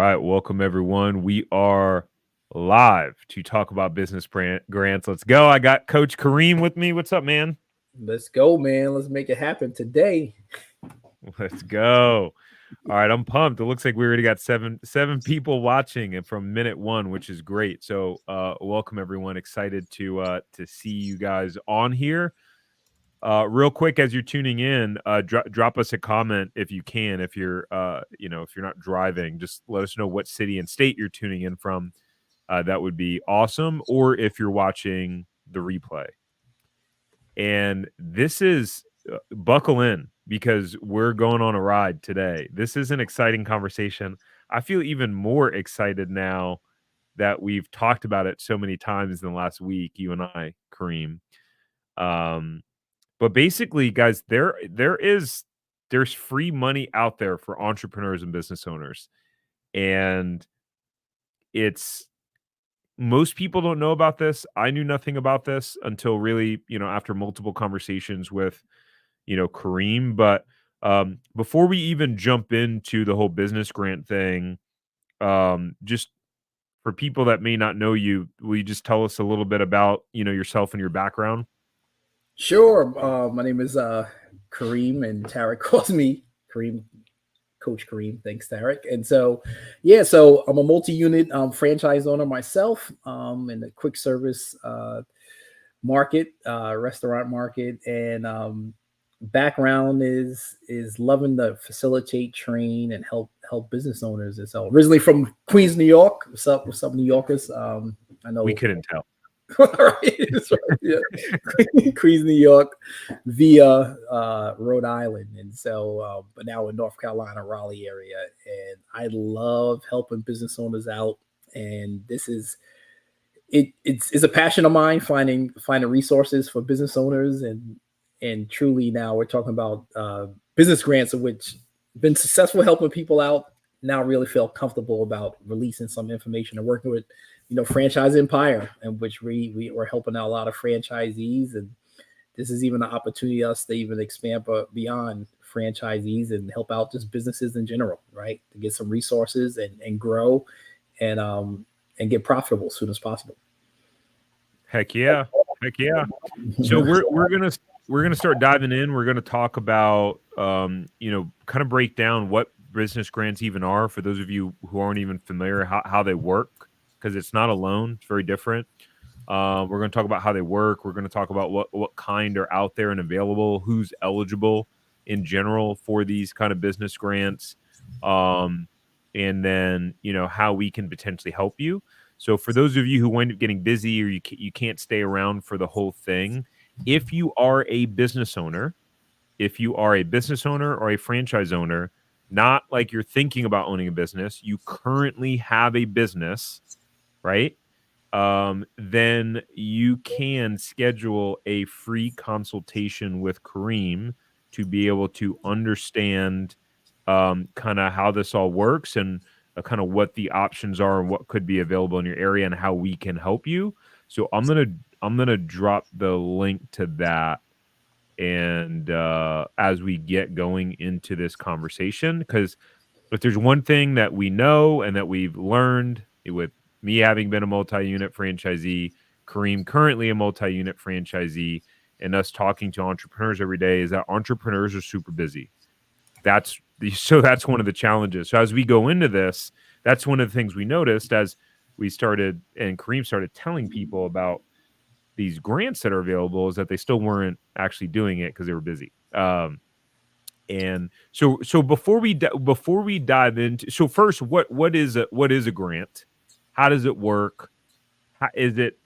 right, welcome everyone. We are live to talk about business grants. Let's go. I got Coach Kareem with me. What's up, man? Let's go, man. Let's make it happen today. Let's go. All right, I'm pumped. It looks like we already got seven people watching and from minute one, which is great. So, welcome everyone. Excited to see you guys on here. Real quick, as you're tuning in, drop us a comment if you can. If you're, if you're not driving, just let us know what city and state you're tuning in from. That would be awesome. Or if you're watching the replay. And this is buckle in because we're going on a ride today. This is an exciting conversation. I feel even more excited now that we've talked about it so many times in the last week, you and I, Kareem. But basically, guys, there's free money out there for entrepreneurs and business owners. And it's most people don't know about this. I knew nothing about this until really, after multiple conversations with, Kareem. But before we even jump into the whole business grant thing, just for people that may not know you, will you just tell us a little bit about, yourself and your background? Sure. My name is Kareem, and Tarek calls me Kareem, Coach Kareem. Thanks, Tarek. And so, so I'm a multi-unit franchise owner myself in the quick service market, restaurant market, and background is loving to facilitate, train, and help business owners. And so, originally from Queens, New York. What's up, New Yorkers? I know We couldn't tell. right, that's right. Yeah. Queens, New York, via Rhode Island, and so, but now in North Carolina, Raleigh area, and I love helping business owners out, and this is it's a passion of mine, finding resources for business owners, and truly now we're talking about business grants, of which been successful helping people out. Now really feel comfortable about releasing some information and working with Franchise Empire, in which we are helping out a lot of franchisees, and this is even an opportunity us to even expand beyond franchisees and help out just businesses in general, right? To get some resources and grow and get profitable as soon as possible. Heck yeah. So we're gonna start diving in. We're gonna talk about kind of break down what business grants even are for those of you who aren't even familiar how they work, because it's not a loan. It's very different. We're going to talk about how they work. We're going to talk about what kind are out there and available, who's eligible in general for these kind of business grants, and then how we can potentially help you. So for those of you who wind up getting busy or you can't stay around for the whole thing, if you are a business owner or a franchise owner, not like you're thinking about owning a business, you currently have a business, right? Then you can schedule a free consultation with Kareem to be able to understand kind of how this all works and kind of what the options are and what could be available in your area and how we can help you. So I'm gonna drop the link to that, and as we get going into this conversation, because if there's one thing that we know and that we've learned with me having been a multi-unit franchisee, Kareem currently a multi-unit franchisee, and us talking to entrepreneurs every day, is that entrepreneurs are super busy. That's one of the challenges. So as we go into this, that's one of the things we noticed as we started and Kareem started telling people about these grants that are available, is that they still weren't actually doing it because they were busy. And so before we dive into, so first, what is a grant? How does it work?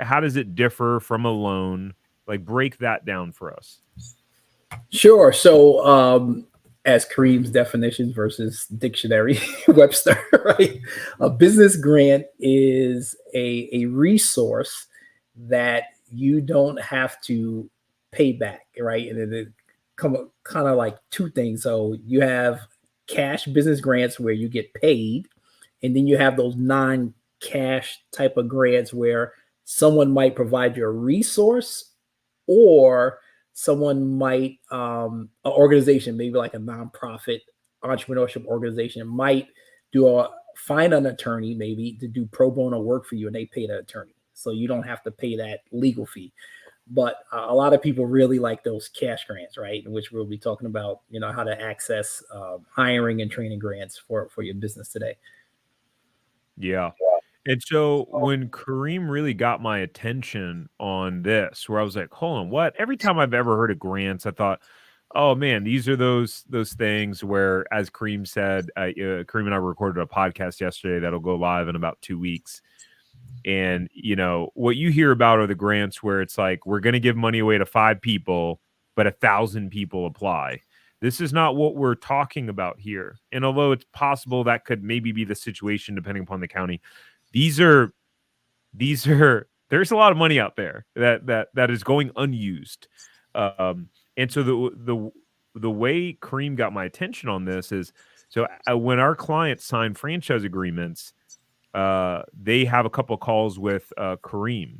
How does it differ from a loan? Like, break that down for us. Sure. So as Kareem's definitions versus dictionary Webster, right? A business grant is a resource that you don't have to pay back, right? And it come kind of like two things. So you have cash business grants where you get paid, and then you have those non-cash type of grants where someone might provide you a resource, or someone might an organization, maybe like a nonprofit entrepreneurship organization, might do find an attorney maybe to do pro bono work for you, and they pay the attorney, so you don't have to pay that legal fee. But a lot of people really like those cash grants, right? In which we'll be talking about, how to access hiring and training grants for your business today. Yeah. And so when Kareem really got my attention on this, where I was like, hold on, what? Every time I've ever heard of grants, I thought, oh man, these are those things where, as Kareem said, Kareem and I recorded a podcast yesterday that'll go live in about 2 weeks. And, what you hear about are the grants where it's like, we're going to give money away to 5 people, but 1,000 people apply. This is not what we're talking about here. And although it's possible that could maybe be the situation depending upon the county, these are there's a lot of money out there that is going unused. And so the way Kareem got my attention on this is, so when our clients sign franchise agreements, they have a couple of calls with Kareem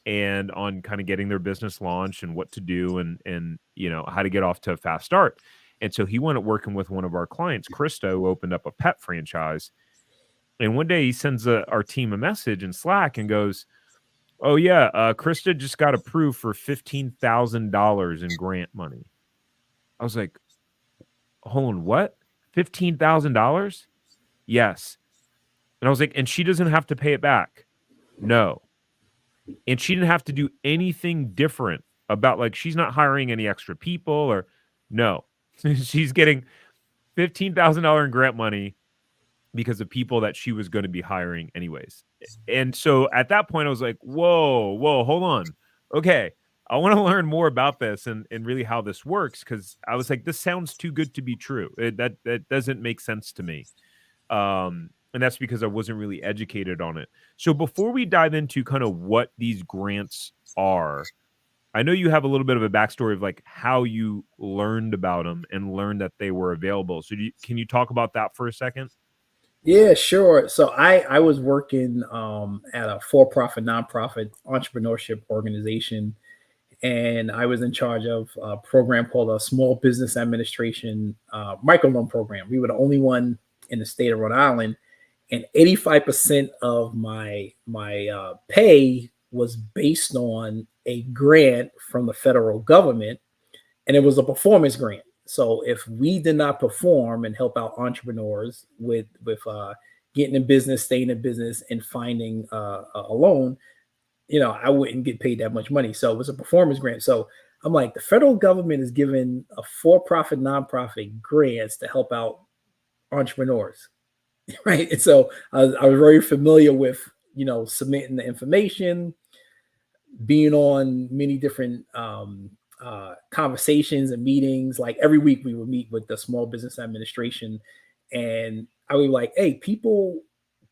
and on kind of getting their business launched and what to do and how to get off to a fast start. And so he went working with one of our clients, Krista, who opened up a pet franchise. And one day he sends our team a message in Slack and goes, oh yeah, Krista just got approved for $15,000 in grant money. I was like, hold on, what? $15,000? Yes. And I was like, and she doesn't have to pay it back? No. And she didn't have to do anything different about, like, she's not hiring any extra people or no. She's getting $15,000 in grant money because of people that she was going to be hiring anyways. And so at that point, I was like, whoa, hold on. Okay, I want to learn more about this and really how this works, because I was like, this sounds too good to be true. That doesn't make sense to me. And that's because I wasn't really educated on it. So before we dive into kind of what these grants are, I know you have a little bit of a backstory of like how you learned about them and learned that they were available. So can you talk about that for a second? Yeah, sure. So I was working at a for-profit, nonprofit entrepreneurship organization, and I was in charge of a program called a Small Business Administration microloan program. We were the only one in the state of Rhode Island, and 85% of my pay was based on a grant from the federal government, and it was a performance grant. So if we did not perform and help out entrepreneurs with getting in business, staying in business, and finding a loan, I wouldn't get paid that much money. So it was a performance grant. So I'm like, the federal government is giving a for-profit, nonprofit grants to help out entrepreneurs, right? And so I was very familiar with, submitting the information, being on many different conversations and meetings. Like every week we would meet with the Small Business Administration, and I would be like, hey, people,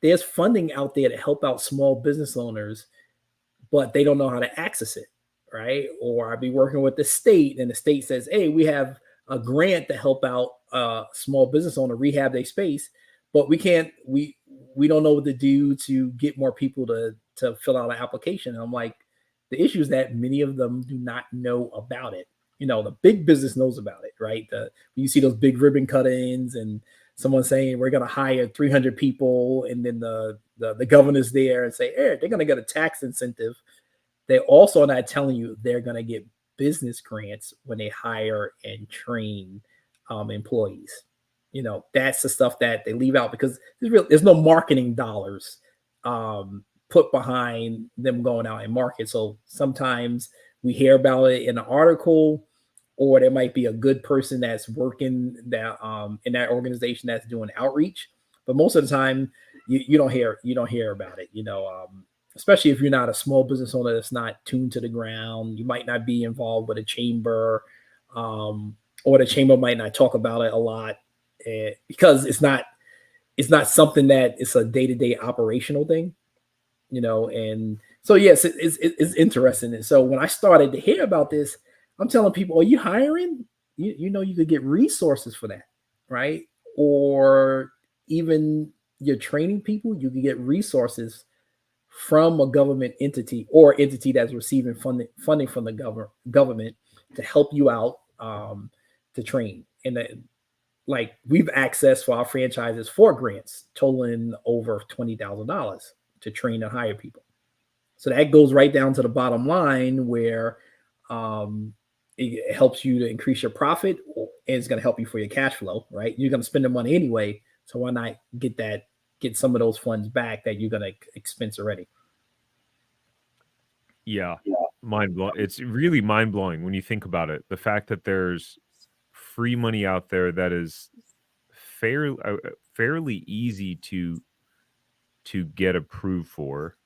there's funding out there to help out small business owners, but they don't know how to access it, right? Or I'd be working with the state, and the state says, hey, we have a grant to help out a small business owner rehab their space, but we don't know what to do to get more people to fill out an application. And I'm like, the issue is that many of them do not know about it. The big business knows about it, right? You see those big ribbon cut-ins and someone saying we're going to hire 300 people, and then the governor's there and say, hey, they're going to get a tax incentive. They're also not telling you they're going to get business grants when they hire and train employees. That's the stuff that they leave out because there's no marketing dollars put behind them going out and market. So sometimes we hear about it in an article, or there might be a good person that's working that in that organization that's doing outreach. But most of the time, you don't hear about it. Especially if you're not a small business owner that's not tuned to the ground. You might not be involved with a chamber, or the chamber might not talk about it a lot because it's not something that it's a day-to-day operational thing. And so yes, it's interesting. And so when I started to hear about this, I'm telling people, are you hiring? You could get resources for that, right? Or even you're training people, you can get resources from a government entity or entity that's receiving funding from the government to help you out to train. And like we've accessed for our franchises 4 grants totaling over $20,000 to train and hire people. So that goes right down to the bottom line where um, it helps you to increase your profit and it's going to help you for your cash flow, right? You're going to spend the money anyway. So why not get some of those funds back that you're going to expense already? Yeah, mind blowing. It's really mind blowing when you think about it. The fact that there's free money out there that is fairly easy to get approved for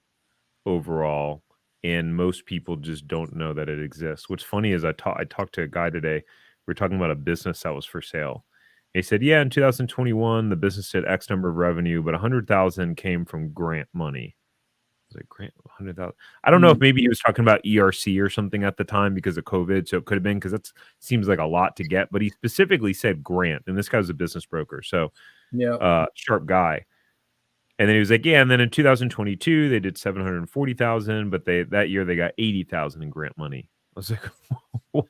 overall, and most people just don't know that it exists. What's funny is I talked to a guy today. We are talking about a business that was for sale. He said, "Yeah, in 2021, the business did X number of revenue, but 100,000 came from grant money." I was like, "Grant 100,000." I don't know if maybe he was talking about ERC or something at the time because of COVID, so it could have been because that seems like a lot to get. But he specifically said grant, and this guy was a business broker, so Yeah. Sharp guy. And then he was like, "Yeah." And then in 2022, they did 740,000, but that year they got 80,000 in grant money. I was like,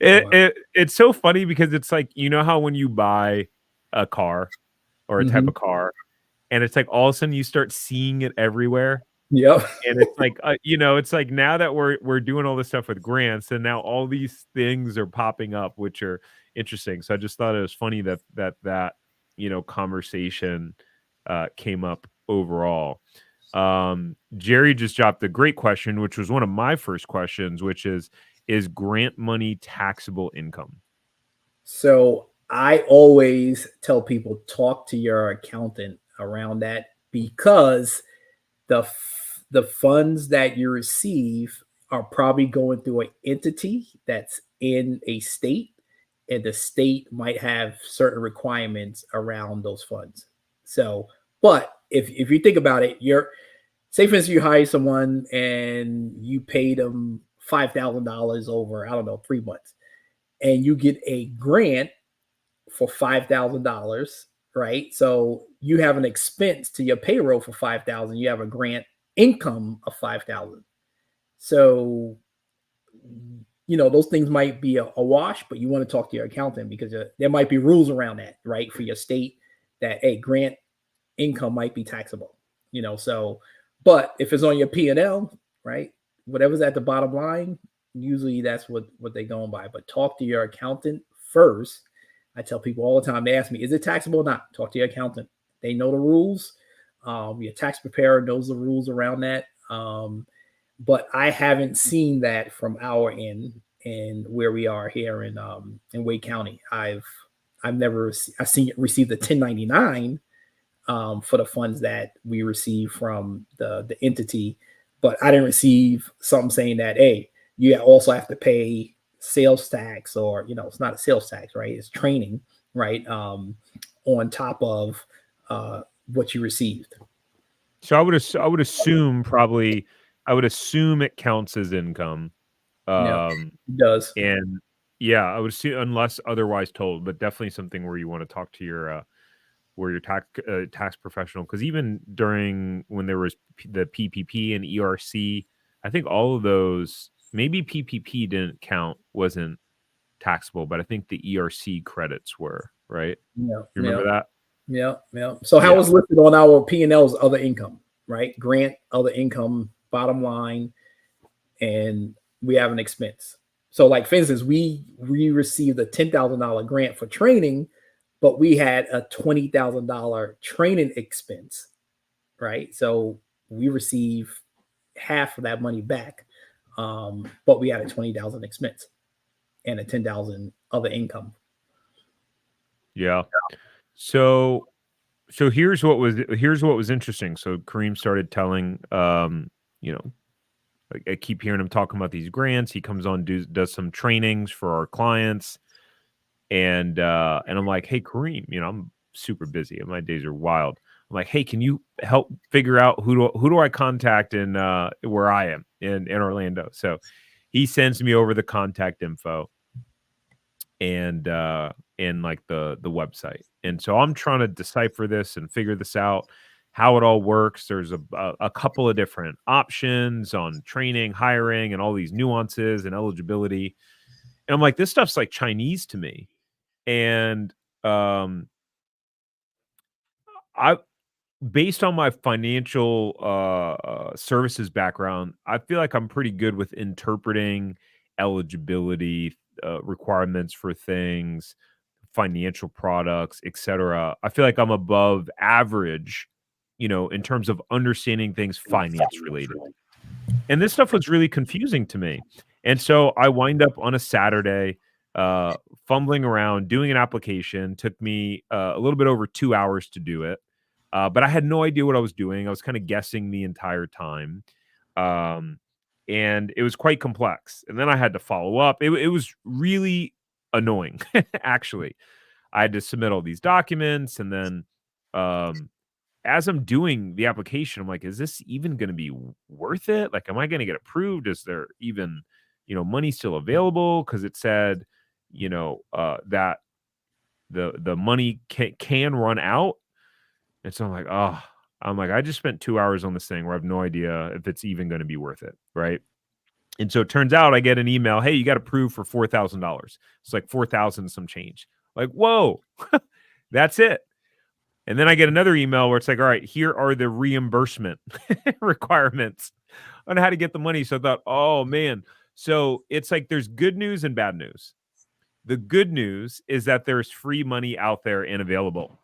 it's so funny because it's like, you know how when you buy a car or a type of car, and it's like all of a sudden you start seeing it everywhere. Yep. And it's like, it's like now that we're doing all this stuff with grants, and now all these things are popping up, which are interesting. So I just thought it was funny that conversation came up overall. Jerry just dropped a great question, which was one of my first questions, which is grant money taxable income? So I always tell people talk to your accountant around that because the funds that you receive are probably going through an entity that's in a state, and the state might have certain requirements around those funds. So, but if you think about it, say for instance you hire someone and you pay them $5,000 over, I don't know, 3 months, and you get a grant for $5,000, right? So you have an expense to your payroll for 5,000. You have a grant income of 5,000. So those things might be a wash, but you want to talk to your accountant because there might be rules around that, right? For your state that a grant income might be taxable. So but if it's on your P&L, right? Whatever's at the bottom line, usually that's what they're going by. But talk to your accountant first. I tell people all the time, they ask me, is it taxable or not? Talk to your accountant. They know the rules. Your tax preparer knows the rules around that. But I haven't seen that from our end and where we are here in Wake County. I've received the 1099 for the funds that we receive from the entity, but I didn't receive something saying that, hey, you also have to pay sales tax, or it's not a sales tax, right? It's training, right? On top of what you received. So I would assume it counts as income. It does. And yeah, I would assume, unless otherwise told, but definitely something where you want to talk to your tax professional, because even during when there was the PPP and ERC, I think all of those, maybe PPP didn't count, wasn't taxable, but I think the ERC credits were, right? Yeah. You remember that? Yeah. So how it's listed on our P&Ls, other income, right? Grant, other income, bottom line, and we have an expense. So like, for instance, we received a $10,000 grant for training, but we had a $20,000 training expense, right? So we receive half of that money back, but we had a 20,000 expense and a 10,000 other income. Yeah. So here's what was interesting. So Kareem started telling, I keep hearing him talking about these grants. He comes on, does some trainings for our clients, and I'm like, "Hey, Kareem, I'm super busy and my days are wild. I'm like, "Hey, can you help figure out who do I contact in where I am in Orlando?" So he sends me over the contact info and like the website. And so I'm trying to decipher this and figure this out, how it all works. There's a couple of different options on training, hiring, and all these nuances and eligibility. And I'm like, this stuff's like Chinese to me. And um, I based on my financial services background, I feel like I'm pretty good with interpreting eligibility requirements for things, financial products, etc. I feel like I'm above average, in terms of understanding things finance related. And this stuff was really confusing to me. And so I wind up on a Saturday, uh, fumbling around doing an application. Took me a little bit over 2 hours to do it, but I had no idea what I was doing. I was kind of guessing the entire time, um, and it was quite complex. And then I had to follow up. It was really annoying, actually. I had to submit all these documents, and then um, as I'm doing the application, I'm like, is this even going to be worth it? Like, am I going to get approved? Is there even, money still available? Because it said, that the money can run out. And so I'm like, I just spent 2 hours on this thing where I have no idea if it's even going to be worth it. Right. And so it turns out I get an email, hey, you got approved for $4,000. It's like 4,000 some change. Like, whoa, that's it. And then I get another email where it's like, all right, here are the reimbursement requirements on how to get the money. So I thought, oh man. So it's like there's good news and bad news. The good news is that there's free money out there and available.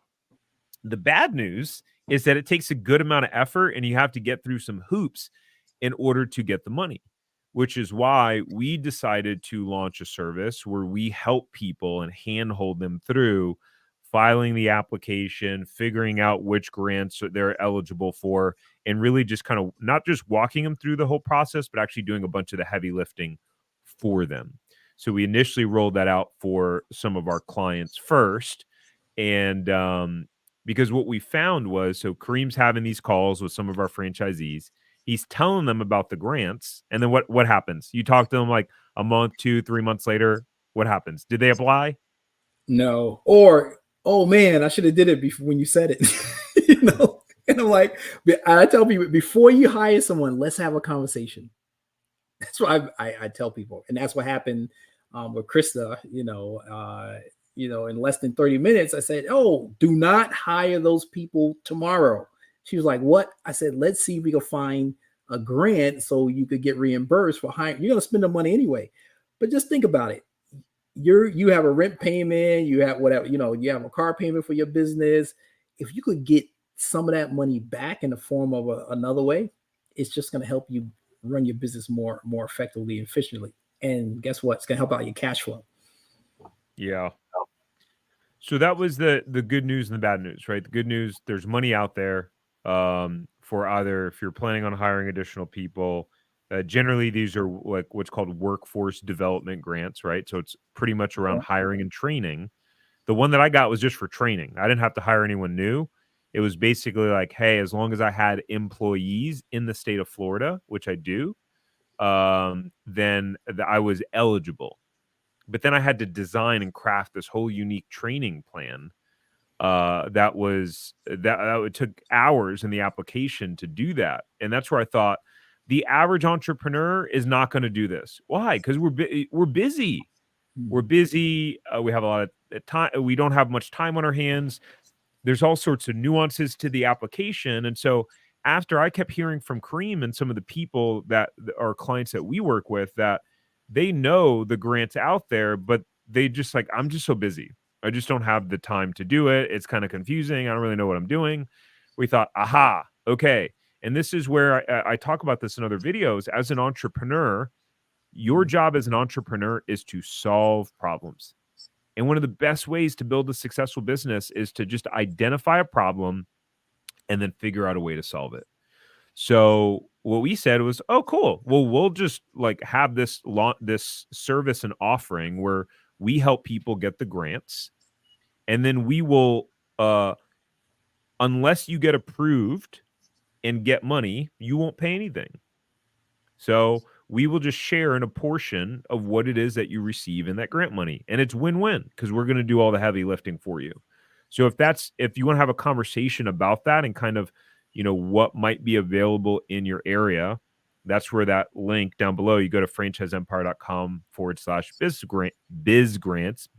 The bad news is that it takes a good amount of effort and you have to get through some hoops in order to get the money, which is why we decided to launch a service where we help people and handhold them through filing the application, figuring out which grants they're eligible for, and really just kind of not just walking them through the whole process, but actually doing a bunch of the heavy lifting for them. So we initially rolled that out for some of our clients first. And because what we found was, so Kareem's having these calls with some of our franchisees. He's telling them about the grants. And then what happens? You talk to them like a month, 2-3 months later. What happens? Did they apply? No. Or, oh man, I should have did it before when you said it. And I'm like, I tell people before you hire someone, let's have a conversation. That's what I tell people, and that's what happened with Krista. In less than 30 minutes, I said, "Oh, do not hire those people tomorrow." She was like, "What?" I said, "Let's see if we can find a grant so you could get reimbursed for hiring. You're going to spend the money anyway, but just think about it. You have a rent payment, you have whatever, you have a car payment for your business. If you could get some of that money back in the form of another way, it's just going to help you run your business more effectively and efficiently. And guess what? It's going to help out your cash flow." Yeah. So that was the good news and the bad news, right? The good news, there's money out there for either if you're planning on hiring additional people. Generally, these are like what's called workforce development grants, right? So it's pretty much around hiring and training. The one that I got was just for training. I didn't have to hire anyone new. It was basically like, hey, as long as I had employees in the state of Florida, which I do, then I was eligible. But then I had to design and craft this whole unique training plan that took hours in the application to do that. And that's where I thought the average entrepreneur is not going to do this. Why? Because we're busy. We're busy. We have a lot of time. We don't have much time on our hands. There's all sorts of nuances to the application. And so after I kept hearing from Kareem and some of the people that are clients that we work with, that they know the grants out there, but they just like, I'm just so busy. I just don't have the time to do it. It's kind of confusing. I don't really know what I'm doing. We thought, aha, okay. And this is where I talk about this in other videos. As an entrepreneur, your job as an entrepreneur is to solve problems. And one of the best ways to build a successful business is to just identify a problem and then figure out a way to solve it. So what we said was, oh, cool. Well, we'll just like have this service and offering where we help people get the grants. And then we will, unless you get approved and get money, you won't pay anything. So we will just share in a portion of what it is that you receive in that grant money. And it's win-win because we're going to do all the heavy lifting for you. So if you want to have a conversation about that and kind of, what might be available in your area, that's where that link down below, you go to franchiseempire.com/biz grants,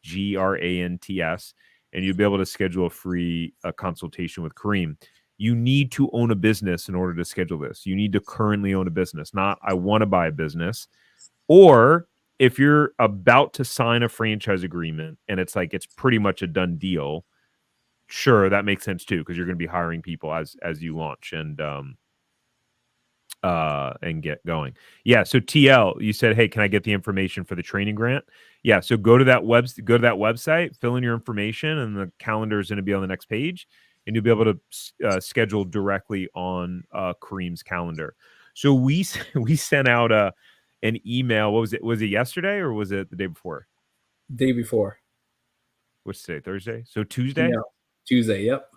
GRANTS, and you'll be able to schedule a free consultation with Kareem. You need to own a business in order to schedule this. You need to currently own a business, not I want to buy a business. Or if you're about to sign a franchise agreement and it's like it's pretty much a done deal, sure, that makes sense too, because you're going to be hiring people as you launch and get going. Yeah. So TL, you said, hey, can I get the information for the training grant? Yeah. So go to that website, fill in your information, and the calendar is going to be on the next page, and you'll be able to schedule directly on Kareem's calendar. So we sent out an email. What was it? Was it yesterday or was it the day before? Day before. What's today? Thursday? So Tuesday? Yeah. Tuesday. Yep.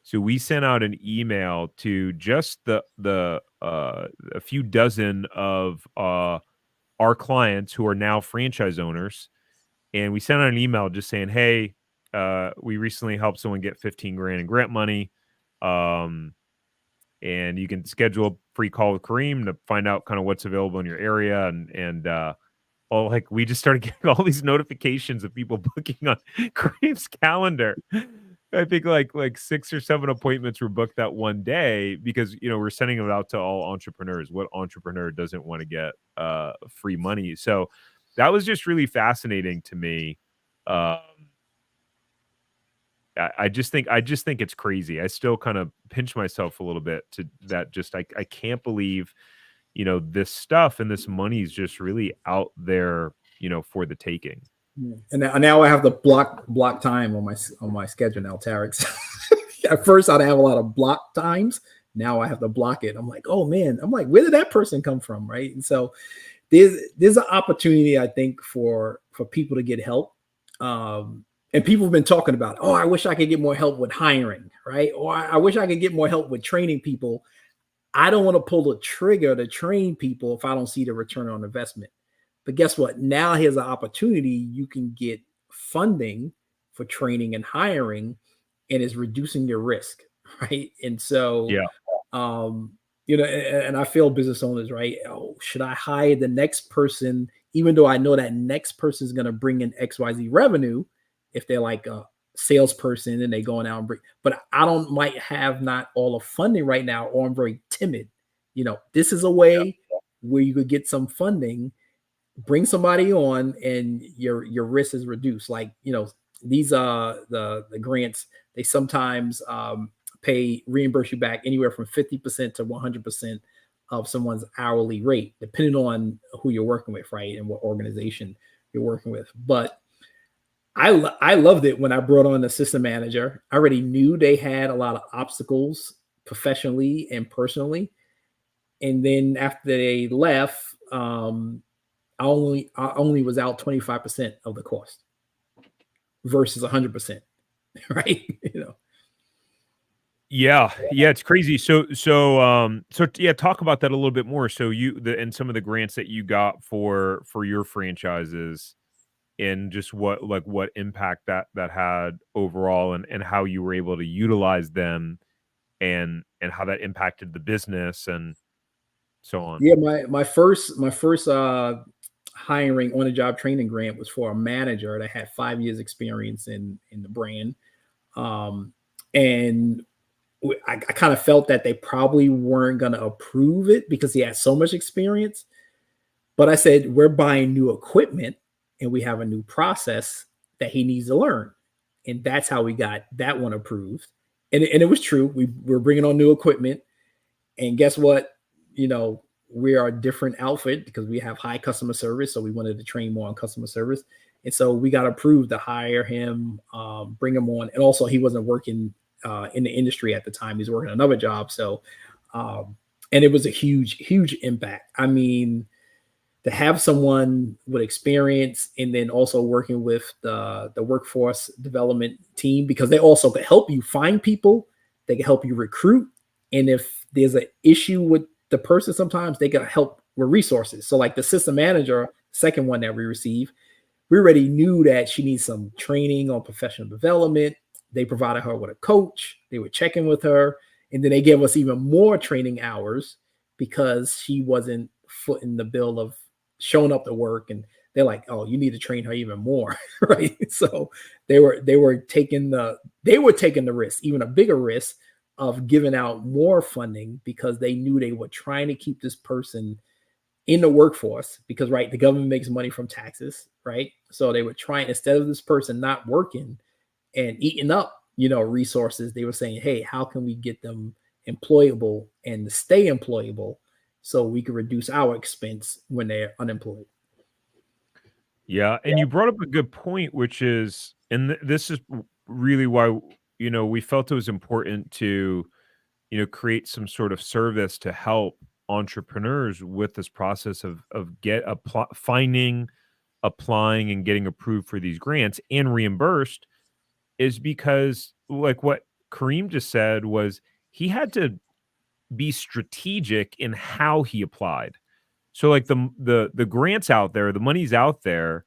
So we sent out an email to just a few dozen of our clients who are now franchise owners, and we sent out an email just saying, "Hey, we recently helped someone get 15 grand in grant money, and you can schedule a free call with Kareem to find out kind of what's available in your area." And like we just started getting all these notifications of people booking on Kareem's calendar. I think like 6 or 7 appointments were booked that one day because we're sending it out to all entrepreneurs. What entrepreneur doesn't want to get free money? So that was just really fascinating to me. I just think it's crazy. I still kind of pinch myself a little bit to that. Just I can't believe this stuff and this money is just really out there for the taking. And now I have to block time on my schedule now, Tarek. At first I'd have a lot of block times. Now I have to block it. I'm like, oh man, I'm like, where did that person come from? Right. And so there's an opportunity, I think, for people to get help. And people have been talking about, oh, I wish I could get more help with hiring, right? Or I wish I could get more help with training people. I don't want to pull the trigger to train people if I don't see the return on investment. But guess what? Now here's an opportunity. You can get funding for training and hiring, and it's reducing your risk, right? And so, yeah, and I feel business owners, right? Oh, should I hire the next person, even though I know that next person is going to bring in XYZ revenue, if they're like a salesperson and they going out and bring, but I might have not all the funding right now, or I'm very timid. This is a way where you could get some funding, bring somebody on, and your risk is reduced. Like, these the grants, they sometimes reimburse you back anywhere from 50% to 100% of someone's hourly rate, depending on who you're working with, right? And what organization you're working with. But I loved it when I brought on the system manager. I already knew they had a lot of obstacles professionally and personally. And then after they left, I only was out 25% of the cost versus 100%, right? Yeah, it's crazy. So yeah, talk about that a little bit more. So and some of the grants that you got for your franchises, and just what impact that had overall, and how you were able to utilize them, and how that impacted the business and so on. Yeah, my first hiring on a job training grant was for a manager that had 5 years experience in the brand. And I kind of felt that they probably weren't going to approve it because he had so much experience. But I said, we're buying new equipment and we have a new process that he needs to learn. And that's how we got that one approved. And it was true. We're bringing on new equipment. And guess what? We are a different outfit because we have high customer service. So we wanted to train more on customer service. And so we got approved to hire him, bring him on. And also he wasn't working in the industry at the time. He's working another job. So, and it was a huge impact. I mean, to have someone with experience and then also working with the workforce development team, because they also could help you find people, they can help you recruit. And if there's an issue with the person, sometimes they can help with resources. So like the system manager, second one that we received, we already knew that she needs some training on professional development. They provided her with a coach. They were checking with her. And then they gave us even more training hours because she wasn't footing the bill of showing up to work. And they're like, oh, you need to train her even more, right? So they were taking the risk, even a bigger risk of giving out more funding because they knew they were trying to keep this person in the workforce because right, the government makes money from taxes, right? So they were trying, instead of this person not working and eating up, resources, they were saying, hey, how can we get them employable and to stay employable so we can reduce our expense when they're unemployed. Yeah, and you brought up a good point, which is, and this is really why we felt it was important to create some sort of service to help entrepreneurs with this process of finding, applying, and getting approved for these grants and reimbursed, is because like what Kareem just said was he had to be strategic in how he applied. So like the grants out there, the money's out there,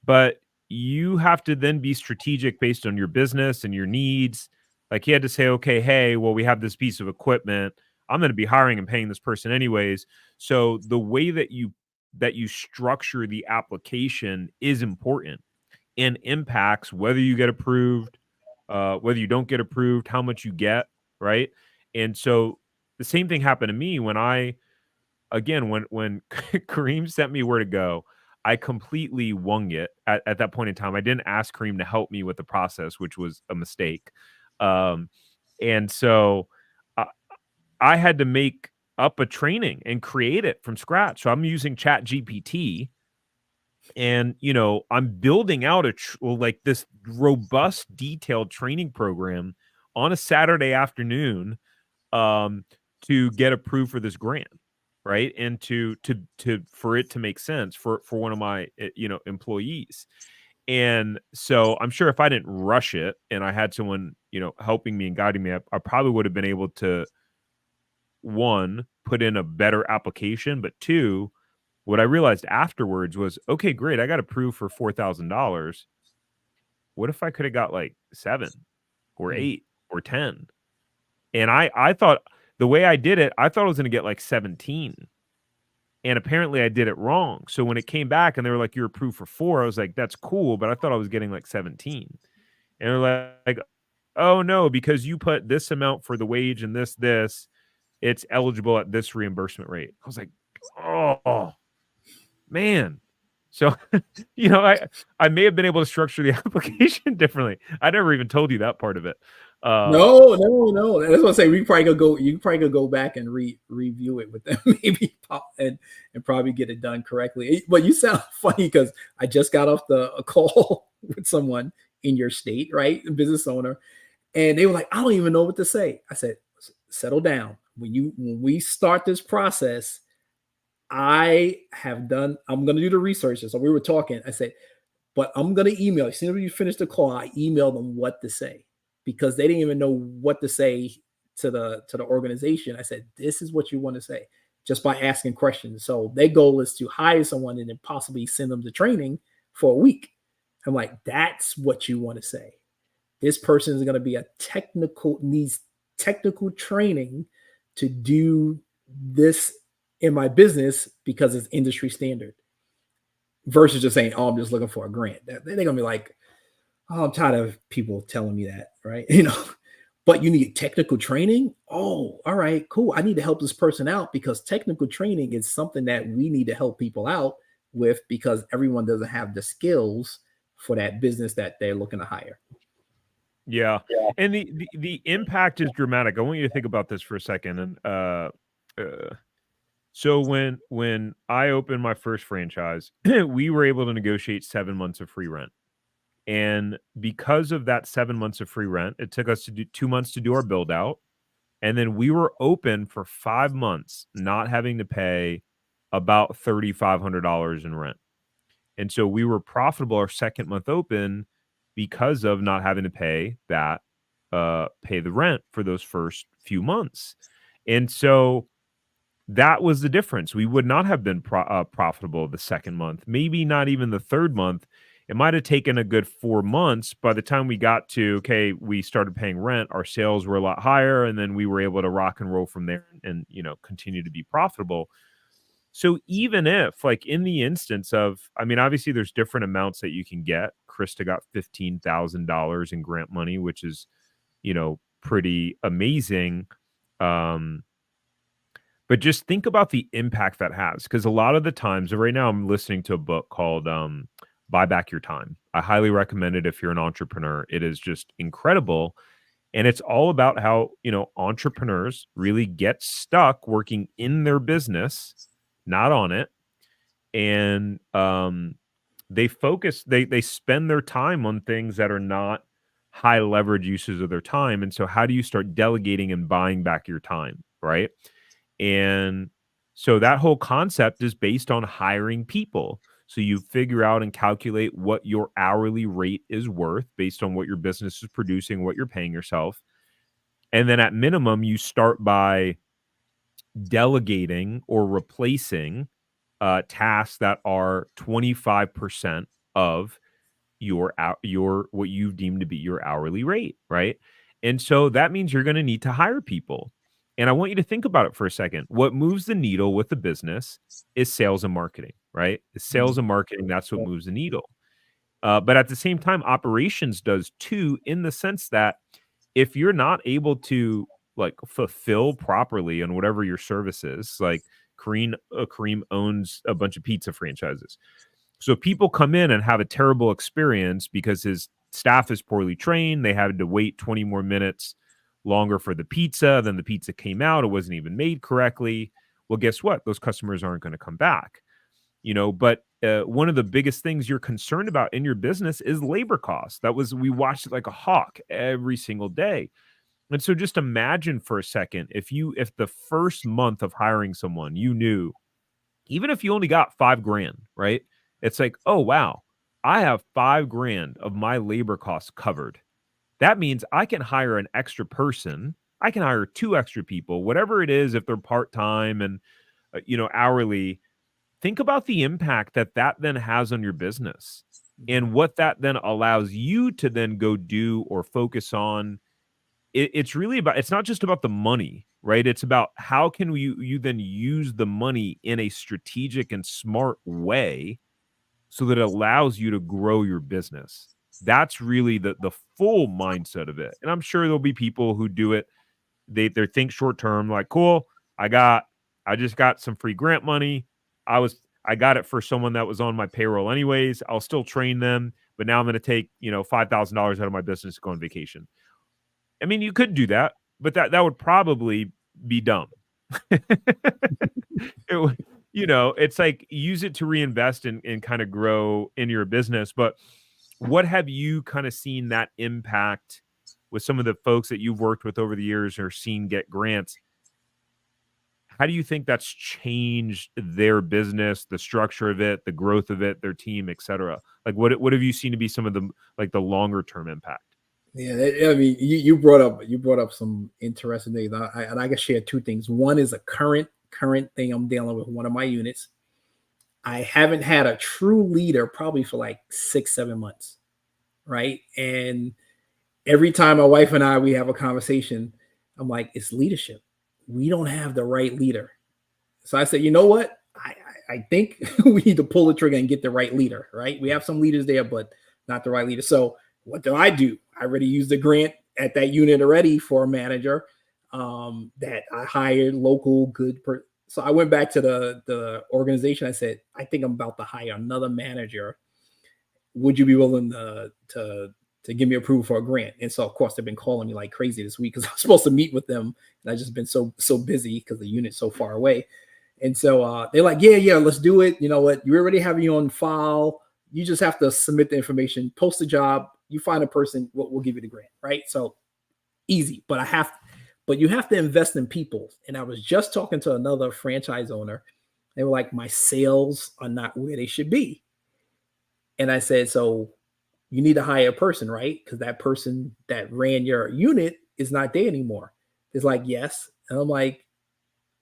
but you have to then be strategic based on your business and your needs. Like he had to say, okay, hey, well, we have this piece of equipment. I'm going to be hiring and paying this person anyways. So the way that you structure the application is important and impacts whether you get approved, whether you don't get approved, how much you get, right? And so the same thing happened to me when when Kareem sent me where to go. I completely wung it at that point in time. I didn't ask Kareem to help me with the process, which was a mistake. Um, and so I, I had to make up a training and create it from scratch. So I'm using Chat GPT, and I'm building out like this robust, detailed training program on a Saturday afternoon, um, to get approved for this grant, right? And to for it to make sense for one of my employees. And so I'm sure if I didn't rush it and I had someone helping me and guiding me, I probably would have been able to, one, put in a better application, but two, what I realized afterwards was, okay, great, I got approved for $4,000. What if I could have got like 7 or 8 or 10? And I thought, the way I did it, I thought I was going to get like 17. And apparently I did it wrong. So when it came back and they were like, you're approved for 4, I was like, that's cool, but I thought I was getting like 17. And they're like, oh no, because you put this amount for the wage and this, it's eligible at this reimbursement rate. I was like, oh man. So, I may have been able to structure the application differently. I never even told you that part of it. No. That's what I say. You probably could go back and review it with them, maybe and probably get it done correctly. But you sound funny because I just got off a call with someone in your state, right? A business owner. And they were like, I don't even know what to say. I said, settle down. When we start this process, I'm going to do the research. So we were talking. I said, but I'm going to email. As soon as you finish the call, I emailed them what to say because they didn't even know what to say to the organization. I said, this is what you want to say just by asking questions. So their goal is to hire someone and then possibly send them to training for a week. I'm like, that's what you want to say. This person is going to be needs technical training to do this in my business because it's industry standard versus just saying, oh, I'm just looking for a grant. They're going to be like, oh, I'm tired of people telling me that, right? But you need technical training. Oh, all right, cool. I need to help this person out because technical training is something that we need to help people out with because everyone doesn't have the skills for that business that they're looking to hire. Yeah. And the impact is dramatic. I want you to think about this for a second. And so when I opened my first franchise, we were able to negotiate 7 months of free rent. And because of that 7 months of free rent, it took us to do 2 months to do our build out. And then we were open for 5 months, not having to pay about $3,500 in rent. And so we were profitable our second month open because of not having to pay the rent for those first few months. And so that was the difference. We would not have been profitable the second month, maybe not even the third month. It might have taken a good 4 months. By the time we got to, okay, we started paying rent, our sales were a lot higher, and then we were able to rock and roll from there and continue to be profitable. So even if, like, in the instance of, I mean, obviously there's different amounts that you can get. Krista got $15,000 in grant money, which is, pretty amazing. Um, but just think about the impact that has, because a lot of the times, right now I'm listening to a book called Buy Back Your Time. I highly recommend it if you're an entrepreneur. It is just incredible. And it's all about how, entrepreneurs really get stuck working in their business, not on it. And they spend their time on things that are not high leverage uses of their time. And so how do you start delegating and buying back your time, right? And so that whole concept is based on hiring people. So you figure out and calculate what your hourly rate is worth based on what your business is producing, what you're paying yourself. And then at minimum, you start by delegating or replacing tasks that are 25% of your what you deem to be your hourly rate, right? And so that means you're going to need to hire people. And I want you to think about it for a second. What moves the needle with the business is sales and marketing, right? It's sales and marketing, that's what moves the needle. But at the same time, operations does too, in the sense that if you're not able to, like, fulfill properly on whatever your service is, like Kareem owns a bunch of pizza franchises. So people come in and have a terrible experience because his staff is poorly trained. They had to wait 20 more minutes longer for the pizza. Then the pizza came out. It wasn't even made correctly. Well, guess what? Those customers aren't going to come back. But one of the biggest things you're concerned about in your business is labor costs. We watched it like a hawk every single day. And so just imagine for a second, if the first month of hiring someone, you knew, even if you only got $5,000, right? It's like, oh, wow, I have $5,000 of my labor costs covered. That means I can hire an extra person. I can hire 2 extra people, whatever it is, if they're part-time and, hourly. Think about the impact that then has on your business and what that then allows you to then go do or focus on. It's really about, it's not just about the money, right? It's about how can you then use the money in a strategic and smart way so that it allows you to grow your business. That's really the full mindset of it. And I'm sure there'll be people who do it. They think short term, like, cool, I just got some free grant money. I got it for someone that was on my payroll anyways. I'll still train them, but now I'm going to take, $5,000 out of my business to go on vacation. I mean, you could do that, but that would probably be dumb. It's like, use it to reinvest and kind of grow in your business. But what have you kind of seen that impact with some of the folks that you've worked with over the years or seen get grants? How do you think that's changed their business, the structure of it, the growth of it, their team, et cetera? Like, what have you seen to be some of the, like, the longer term impact? Yeah, I mean, you brought up some interesting things. I can share 2 things. One is a current thing I'm dealing with one of my units. I haven't had a true leader probably for like 6-7 months, right? And every time my wife and we have a conversation, I'm like, it's leadership. We don't have the right leader. So I said, you know what? I think we need to pull the trigger and get the right leader, right? We have some leaders there, but not the right leader. So what do? I already used the grant at that unit already for a manager that I hired local good. So I went back to the organization. I said, I think I'm about to hire another manager. Would you be willing to give me approval for a grant? And so, of course, they've been calling me like crazy this week because I was supposed to meet with them. And I've just been so busy because the unit's so far away. And so they're like, yeah, let's do it. You know what? You already have you on file. You just have to submit the information, post the job. You find a person, we'll give you the grant, right? So easy. But you have to invest in people. And I was just talking to another franchise owner. They were like, my sales are not where they should be. And I said, so you need to hire a person, right? Because that person that ran your unit is not there anymore. It's like, yes. And I'm like,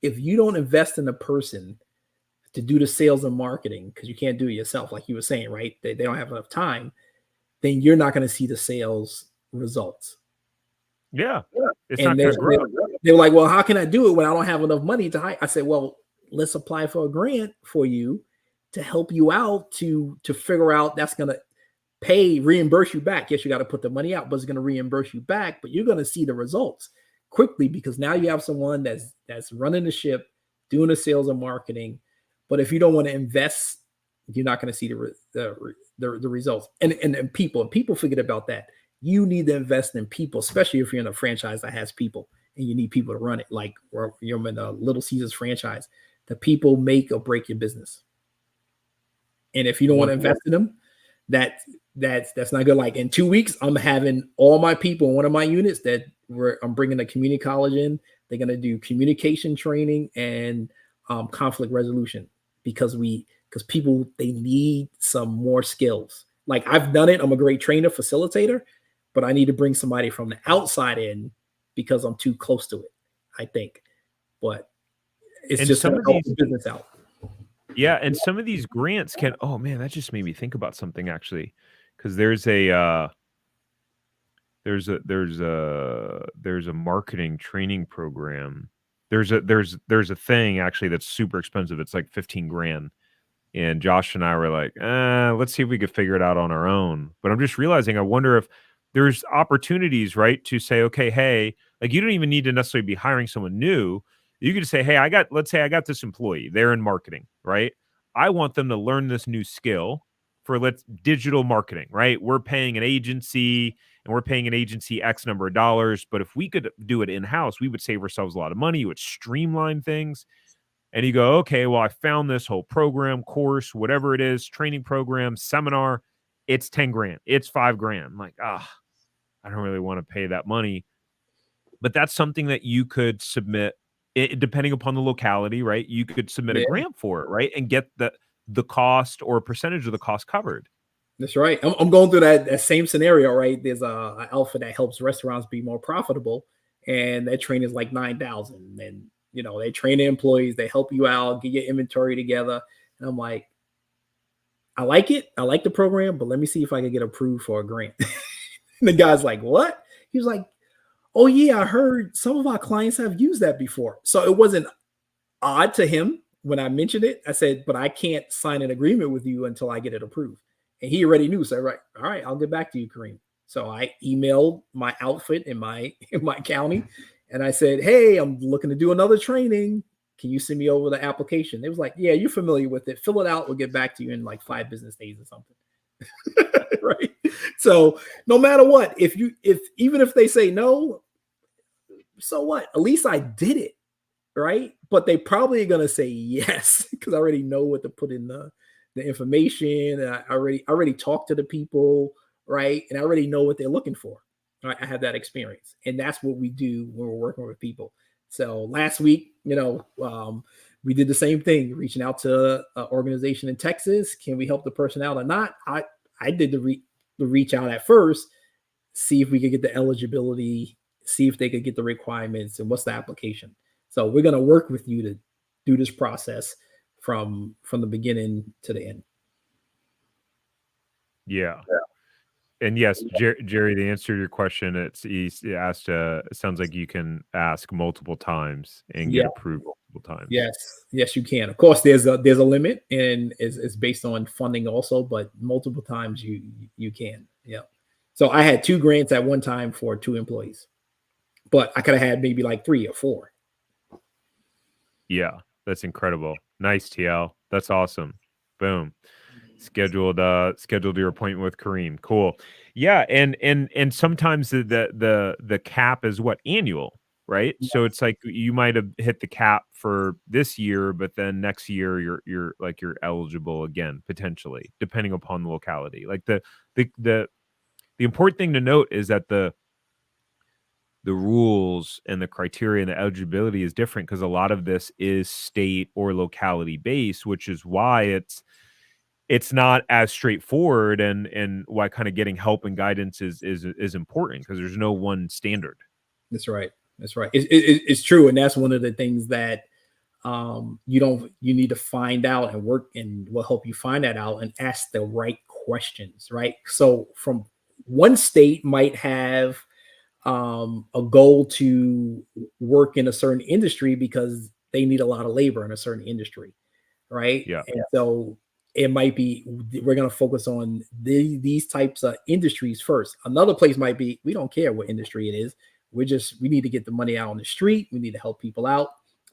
if you don't invest in a person to do the sales and marketing, because you can't do it yourself, like you were saying, right? They don't have enough time, then you're not going to see the sales results. Yeah. It's And not going to grow. they were like, well, how can I do it when I don't have enough money to hire? I said, well, let's apply for a grant for you to help you out to figure out that's going to reimburse you back. Yes, you got to put the money out, but it's going to reimburse you back, but you're going to see the results quickly because now you have someone that's running the ship, doing the sales and marketing. But if you don't want to invest, you're not going to see the results. And people forget about that. You need to invest in people, especially if you're in a franchise that has people and you need people to run it. Like you're in a Little Caesars franchise, the people make or break your business. And if you don't want to invest in them, that's not good. Like in 2 weeks, I'm having all my people in one of my units I'm bringing a community college in. They're going to do communication training and conflict resolution because people, they need some more skills. Like I've done it. I'm a great trainer, facilitator, but I need to bring somebody from the outside in because I'm too close to it, I think. But it's just going to help the business out. Yeah, and some of these grants can. Oh man, that just made me think about something actually, because there's a marketing training program. There's a thing actually that's super expensive. It's like 15 grand, and Josh and I were like, let's see if we could figure it out on our own. But I'm just realizing, I wonder if there's opportunities, right, to say, okay, hey, like you don't even need to necessarily be hiring someone new. You could say, hey, let's say I got this employee, they're in marketing, right? I want them to learn this new skill for digital marketing, right? We're paying an agency X number of dollars, but if we could do it in-house, we would save ourselves a lot of money. It would streamline things. And you go, okay, well, I found this whole program, course, whatever it is, training program, seminar, it's 10 grand, it's 5 grand. I'm like, I don't really want to pay that money. But that's something that you could submit. Depending upon the locality, right? You could submit a grant for it, right? And get the cost or a percentage of the cost covered. That's right. I'm going through that same scenario, right? There's an outfit that helps restaurants be more profitable, and that training is like $9,000. And they train the employees, they help you out, get your inventory together. And I'm like, I like it. I like the program, but let me see if I can get approved for a grant. And the guy's like, what? He was like, oh yeah, I heard some of our clients have used that before. So it wasn't odd to him when I mentioned it. I said, but I can't sign an agreement with you until I get it approved. And he already knew. So all right, I'll get back to you, Kareem. So I emailed my outfit in my county, and I said, hey, I'm looking to do another training. Can you send me over the application? It was like, yeah, you're familiar with it. Fill it out. We'll get back to you in like 5 business days or something. Right. So no matter what, even if they say no, so what? At least I did it. Right. But they probably are going to say yes, because I already know what to put in the information. And I already talked to the people. Right. And I already know what they're looking for. Right? I have that experience. And that's what we do when we're working with people. So last week, we did the same thing, reaching out to an organization in Texas. Can we help the person out or not? I did the reach out at first, see if we could get the eligibility, see if they could get the requirements and what's the application. So we're going to work with you to do this process from the beginning to the end. Yeah. And yes, Jerry, the answer to your question, he asked, it sounds like you can ask multiple times and get approved multiple times. Yes, you can. Of course, there's a limit, and it's based on funding also, but multiple times you can. Yeah. So I had 2 grants at one time for 2 employees, but I could have had maybe like 3 or 4. Yeah, that's incredible. Nice, TL. That's awesome. Boom. Scheduled your appointment with Kareem. Cool. Yeah, and sometimes the cap is what, annual, right? Yes. So it's like you might have hit the cap for this year, but then next year you're eligible again, potentially, depending upon the locality. Like the important thing to note is that the rules and the criteria and the eligibility is different, because a lot of this is state or locality based, which is why it's not as straightforward, and why kind of getting help and guidance is important, because there's no one standard. That's right. It's true. And that's one of the things that you need to find out and work, and will help you find that out and ask the right questions. Right. So from one state might have a goal to work in a certain industry because they need a lot of labor in a certain industry, right? Yeah. And so it might be we're going to focus on these types of industries first. Another place might be we don't care what industry it is. We need to get the money out on the street. We need to help people out,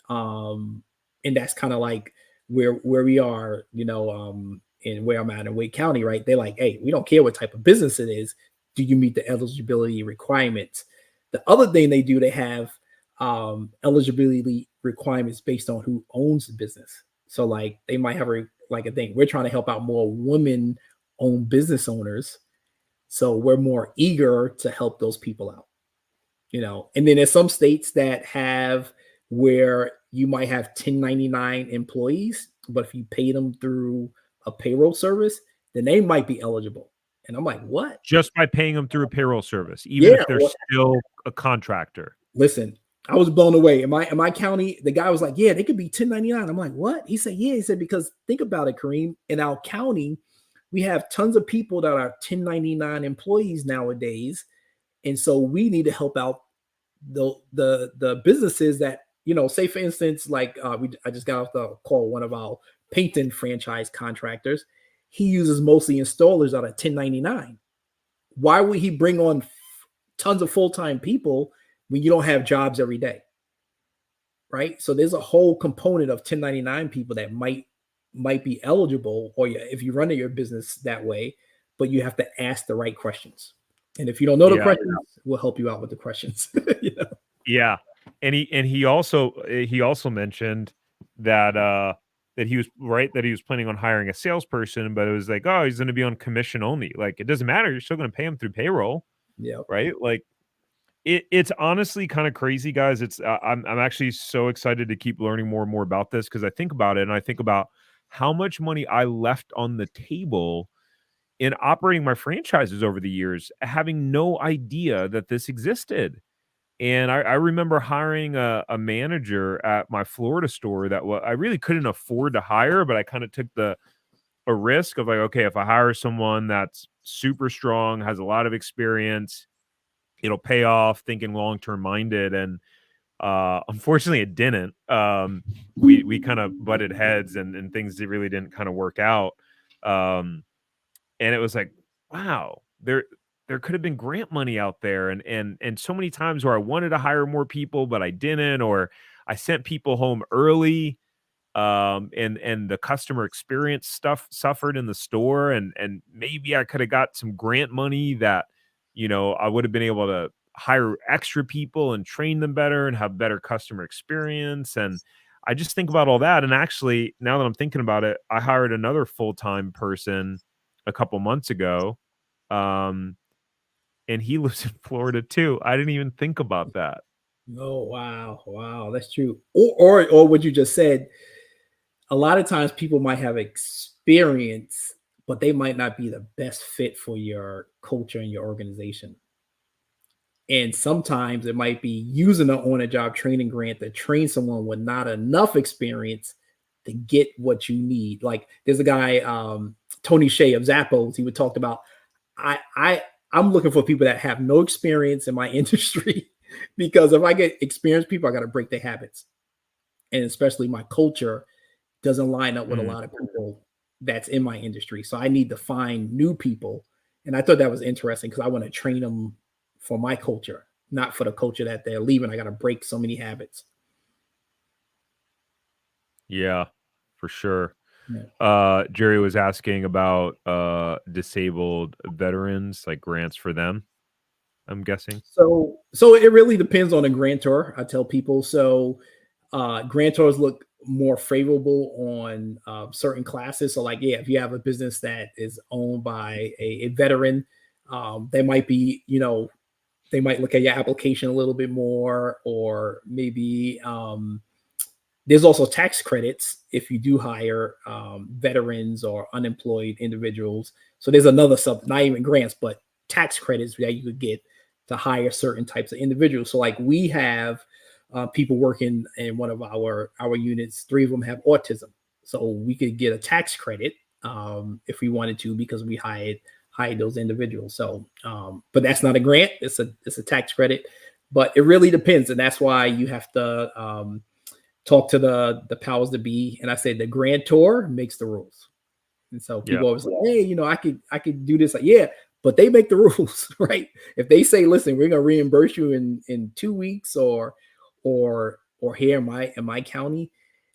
and that's kind of like where we are, in where I'm at in Wake County, right? They're like, hey, we don't care what type of business it is. Do you meet the eligibility requirements? The other thing they do, they have eligibility requirements based on who owns the business. So like they might have a thing. We're trying to help out more women-owned business owners, so we're more eager to help those people out. And then there's some states that have where you might have 1099 employees, but if you pay them through a payroll service, then they might be eligible. And I'm like, what? Just by paying them through a payroll service, even if they're still a contractor. Listen, I was blown away. In my county, the guy was like, yeah, they could be 1099. I'm like, what? He said, yeah. He said, because think about it, Kareem, in our county, we have tons of people that are 1099 employees nowadays. And so we need to help out the businesses that, say for instance, like I just got off the call, one of our painting franchise contractors. He uses mostly installers out of 1099. Why would he bring on tons of full-time people when you don't have jobs every day? Right? So there's a whole component of 1099 people that might be eligible, or if you run your business that way, but you have to ask the right questions. And if you don't know the questions, we'll help you out with the questions. Yeah. And he also mentioned that that he was planning on hiring a salesperson, but it was like, oh, he's going to be on commission only. Like, it doesn't matter. You're still going to pay him through payroll. Yeah. Right. Like it's honestly kind of crazy, guys. It's I'm actually so excited to keep learning more and more about this, because I think about it and I think about how much money I left on the table in operating my franchises over the years, having no idea that this existed. And I remember hiring a manager at my Florida store that I really couldn't afford to hire, but I kind of took a risk of like, okay, if I hire someone that's super strong, has a lot of experience, it'll pay off, thinking long-term minded. And unfortunately it didn't. We kind of butted heads and things that really didn't kind of work out. And it was like, wow, there could have been grant money out there, and so many times where I wanted to hire more people, but I didn't, or I sent people home early, and the customer experience stuff suffered in the store, and maybe I could have got some grant money that, I would have been able to hire extra people and train them better and have better customer experience. And I just think about all that. And actually, now that I'm thinking about it, I hired another full-time person a couple months ago. And he lives in Florida too. I didn't even think about that. Oh, wow, that's true. Or what you just said. A lot of times people might have experience, but they might not be the best fit for your culture and your organization. And sometimes it might be using an on-the-job training grant to train someone with not enough experience to get what you need. Like there's a guy, Tony Shea of Zappos. He would talk about, I'm looking for people that have no experience in my industry, because if I get experienced people, I got to break their habits. And especially my culture doesn't line up with a lot of people that's in my industry. So I need to find new people. And I thought that was interesting, because I want to train them for my culture, not for the culture that they're leaving. I got to break so many habits. Yeah, for sure. Yeah. Jerry was asking about disabled veterans, like grants for them, I'm guessing. So it really depends on a grantor, I tell people. So grantors look more favorable on certain classes. So like, yeah, if you have a business that is owned by a veteran, they might be, they might look at your application a little bit more, or maybe there's also tax credits if you do hire veterans or unemployed individuals. So there's another not even grants, but tax credits that you could get to hire certain types of individuals. So like we have people working in one of our units, 3 of them have autism. So we could get a tax credit if we wanted to, because we hired those individuals. So, but that's not a grant. It's a tax credit, but it really depends. And that's why you have to talked to the powers to be, and I said the grantor makes the rules. And so Yeah. people always like, hey, I could do this. Like, yeah, but they make the rules, right? If they say, listen, we're gonna reimburse you in 2 weeks, or here in my county,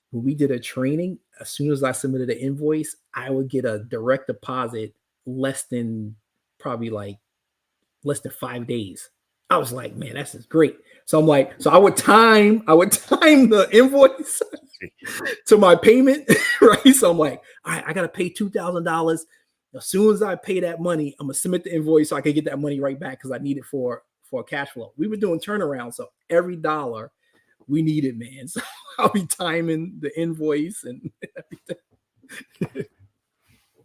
when we did a training, as soon as I submitted an invoice, I would get a direct deposit less than probably like less than 5 days. I was like, man, that's just great. So I'm like, so I would time the invoice to my payment, right? So I'm like, all right, I gotta pay $2,000. As soon as I pay that money, I'm gonna submit the invoice so I can get that money right back because I need it for cash flow. We were doing turnaround, so every dollar we needed, man. So I'll be timing the invoice and everything.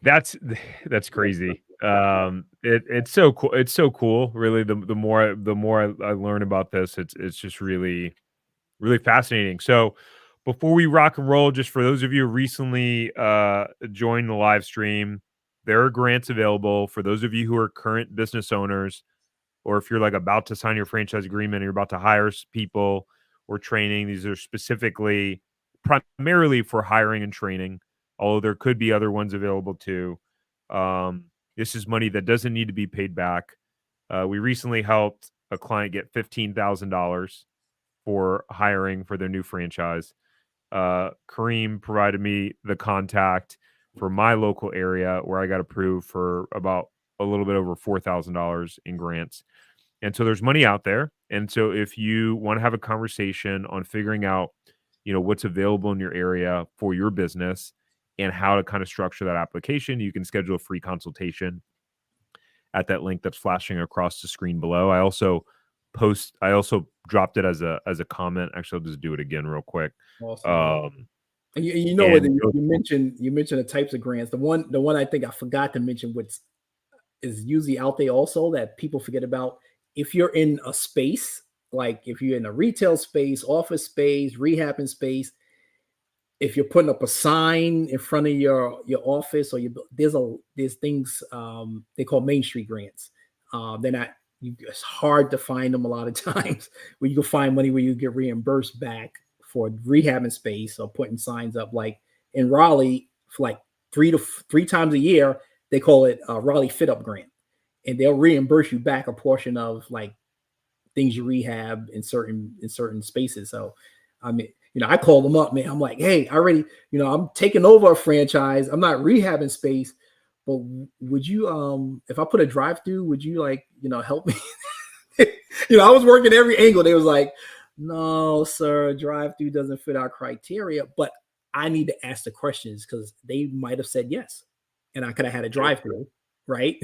That's crazy. It's so cool. It's so cool. Really, the more I learn about this, it's just really fascinating. So before we rock and roll, just for those of you who recently joined the live stream, there are grants available for those of you who are current business owners, or if you're like about to sign your franchise agreement and you're about to hire people or training. These are specifically primarily for hiring and training, although there could be other ones available too. This is money that doesn't need to be paid back. We recently helped a client get $15,000 for hiring for their new franchise. Kareem provided me the contact for my local area where I got approved for about a little bit over $4,000 in grants. And so there's money out there. And so if you want to have a conversation on figuring out, what's available in your area for your business and how to kind of structure that application, you can schedule a free consultation at that link that's flashing across the screen below. I also dropped it as a comment. Actually, I'll just do it again real quick. Awesome. And you know what you mentioned the types of grants. The one I think I forgot to mention, which is usually out there also that people forget about. If you're in a space, like if you're in a retail space, office space, rehabbing space, if you're putting up a sign in front of your office, or there's things they call Main Street grants. They're not. It's hard to find them a lot of times where you can find money where you get reimbursed back for rehabbing space or putting signs up. Like in Raleigh, for like three times a year, they call it a Raleigh Fit Up Grant, and they'll reimburse you back a portion of like things you rehab in certain spaces. So, I mean, I call them up, man. I'm like, hey, I already, I'm taking over a franchise. I'm not rehabbing space, but would you, if I put a drive-through, would you help me? I was working every angle. They was like, no, sir, drive-through doesn't fit our criteria, but I need to ask the questions because they might have said yes. And I could have had a drive-through, right?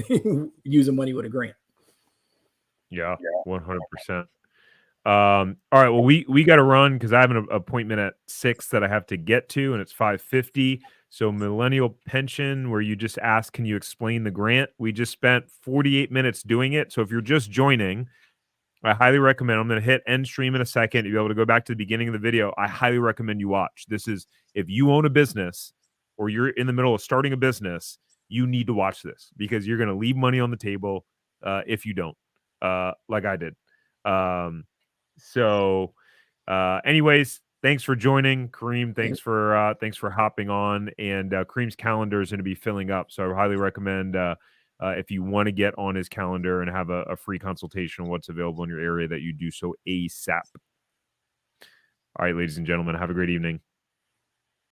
Using money with a grant. Yeah, 100%. All right. Well, we got to run because I have an appointment at 6 that I have to get to, and it's 5:50. So Millennial Pension, where you just asked, can you explain the grant? We just spent 48 minutes doing it. So if you're just joining, I highly recommend. I'm going to hit end stream in a second. You'll be able to go back to the beginning of the video. I highly recommend you watch. This is, if you own a business or you're in the middle of starting a business, you need to watch this because you're going to leave money on the table if you don't, like I did. Anyways, thanks for joining, Kareem. Thanks for hopping on. And Kareem's calendar is going to be filling up, so I highly recommend if you want to get on his calendar and have a free consultation on what's available in your area, that you do so ASAP. All right, ladies and gentlemen, have a great evening.